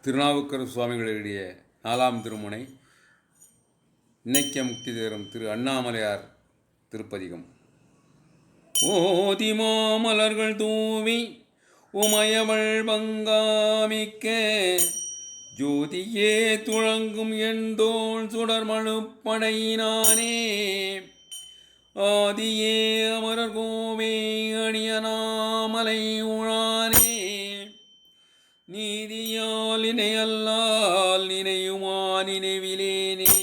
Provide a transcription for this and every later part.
திருநாவுக்கரசு சுவாமிகளுடைய 4ஆம் திருமுனை இன்னைக்க முக்தி தேரும் திரு அண்ணாமலையார் திருப்பதிகம். ஓதி மாமலர்கள் தூவி உமையவள் பங்காமிக்க ஜோதியே துழங்கும் எண்தோள் சுடர்மழுப்படையினானே ஆதியே அமரர் கோவே அணியனாமலை உழானே நீதியால் நினையல்லால் நினையுமா நினைவிலேனே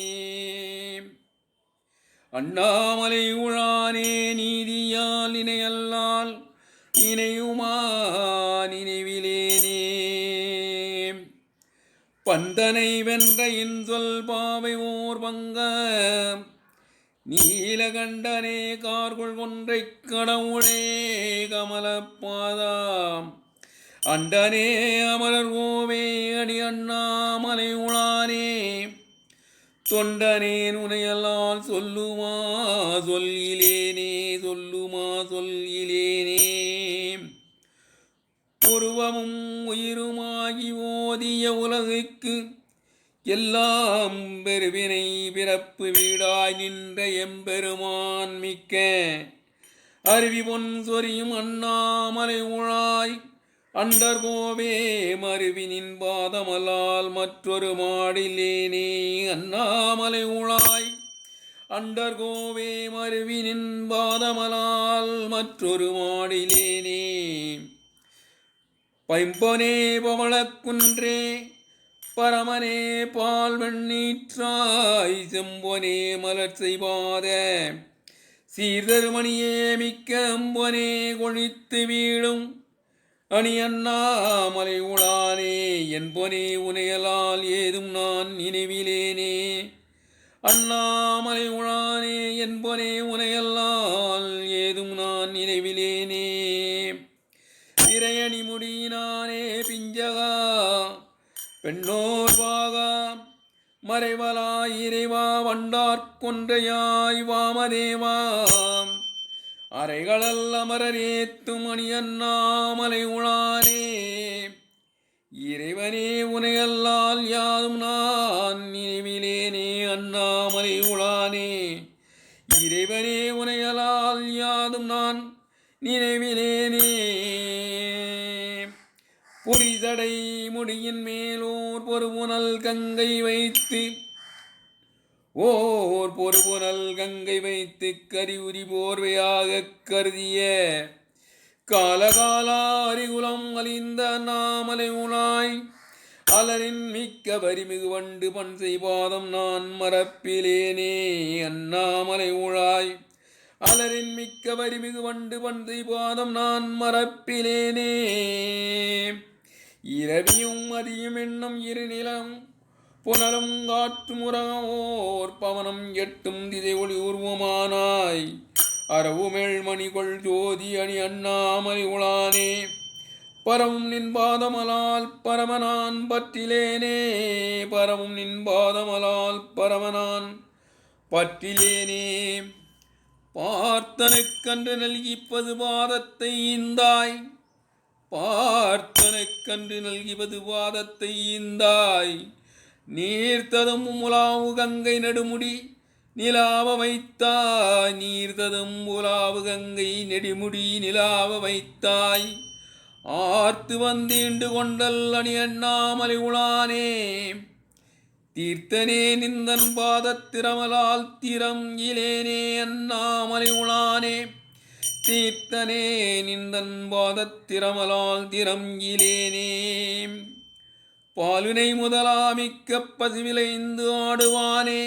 அண்ணாமலை உழானே நீதியால் நினையல்லால் நினையுமா நினைவிலேனே பந்தனை வென்ற இன்சொல் பாவை ஓர் பங்க நீலகண்டனே கார்கொள் கொன்றை கடவுளே கமலப்பாதாம் அண்டனே அமரர் கோவே அடி அண்ணாமலை உழானே தொண்டனே நுனையல்லால் சொல்லுமா சொல்லிலேனே சொல்லுமா சொல்லிலேனே உருவமும் உயிருமாகி ஓதிய உலகுக்கு எல்லாம் பெருவினை பிறப்பு வீடாய் நின்ற எம்பெருமான் மிக்க அருவி பொன் சொரியும் அண்ணாமலை உழாய் அண்டர்கோவே மருவினின் பாதமலால் மற்றொரு மாடிலேனே அண்ணாமலை உழாய் அண்டர்கோவே மருவினின் பாதமலால் மற்றொரு மாடிலேனே பைம்பொனே பவளக்குன்றே பரமனே பால் வெண்ணீற்றாய் செம்பொனே மலர் செய்வாத சீர்தருமணியே மிக்க அம்பொனே கொழித்து வீழும் அணி அண்ணாமலை உழானே என்பொனே உனையலால் ஏதும் நான் நினைவிலேனே அண்ணாமலை உழானே என்பொனே உனையல்லால் ஏதும் நான் நினைவிலேனே இறையணி முடியினானே பிஞ்சகா பெண்ணோர் பாகா மறைவலாய் இறைவா வண்டார்கொன்றையாய் வாமதேவா அறைகளல் அமரரேத்தும் அணி அண்ணாமலை உழானே இறைவனே உனையல்லால் யாதும் நான் நினைவிலேனே அண்ணாமலை உழானே இறைவனே உனையலால் யாதும் நான் நினைவிலேனே பொறிதடை முடியின் மேலோர் பொறுபுனல் கங்கை வைத்து ஓர் பொறுபுனல் கங்கை வைத்து கரிவுரி போர்வையாக கருதிய காலகாலாரிகுலம் அலிந்த அண்ணாமலை உழாய் அலரின் மிக்க வரிமிகு வண்டு பண் செய்பாதம் நான் மறப்பிலேனே அண்ணாமலை உழாய் அலரின் மிக்க வரிமிகு வண்டு பண் செய்பாதம் நான் மறப்பிலேனே இரவியும் மதியும் எண்ணம் இருநிலம் புனலும் காற்று முறவோர் பவனம் எட்டும் திசை ஒளி உருவமானாய் அரவுமேள் மணிகொள் ஜோதி அணி அண்ணாமலை உழானே பரவும் நின் பாதமலால் பரமனான் பற்றிலேனே பரவும் நின் பாதமலால் பரமனான் பற்றிலேனே பார்த்தனுக்கன்று நல்கிப்பது பாதத்தை ஈந்தாய் பார்த்தனுக்கன்று நல்கிப்பது பாதத்தை ஈந்தாய் நீர்த்ததும் உலாவு கங்கை நடுமுடி நிலாவ வைத்தாய் நீர்த்ததும் உலாவு கங்கை நெடுமுடி நிலாவ வைத்தாய் ஆர்த்து வந்தீண்டு கொண்டல் அணி அண்ணாமலை உழானே தீர்த்தனே நிந்தன் பாதத்திரமலால் திறம் இலேனே அண்ணாமலை உழானே தீர்த்தனே நிந்தன் பாதத்திரமலால் திறம் இலேனே பாலுனை முதலாமிக்க பசுவிளைந்து ஆடுவானே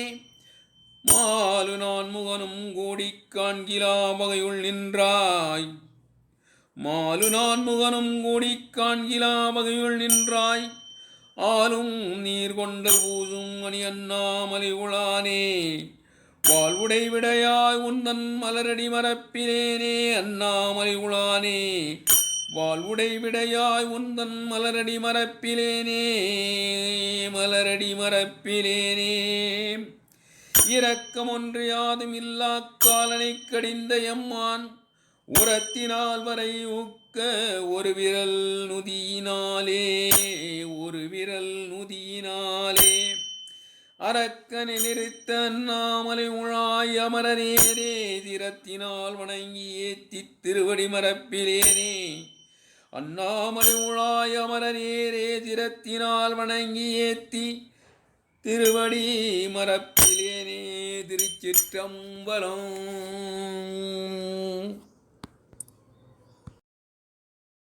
மாலு நான் முகனும் கூடி காண்கிலா வகையுள் நின்றாய் மாலு நான் முகனும் கூடி காண்கிலா வகையுள் நின்றாய் ஆளும் நீர் கொண்டல் பூசும் அணி அண்ணாமலை உழானே வாழ்வுடை விடையாய் உந்தன் மலரடி மரப்பிலேனே அண்ணாமலை உழானே வாழ்வுடை விடையாய் உந்தன் மலரடி மரப்பிலேனே மலரடி மரப்பிலேனே இரக்கம் ஒன்று யாதும் இல்லா காலனை கடிந்த எம்மான் உரத்தினால் வரை ஊக்க ஒரு விரல் நுதியினாலே ஒரு விரல் அரக்கனை நிறுத்த அண்ணாமலை உழாய் அமரனேரே திறத்தினால் வணங்கி ஏத்தி திருவடி மரப்பிலேனே. அண்ணாமலை உழாய் அமரனேரே திறத்தினால் வணங்கி ஏத்தி திருவடி மரப்பிலேனே. திருச்சிற்றம்பலம்.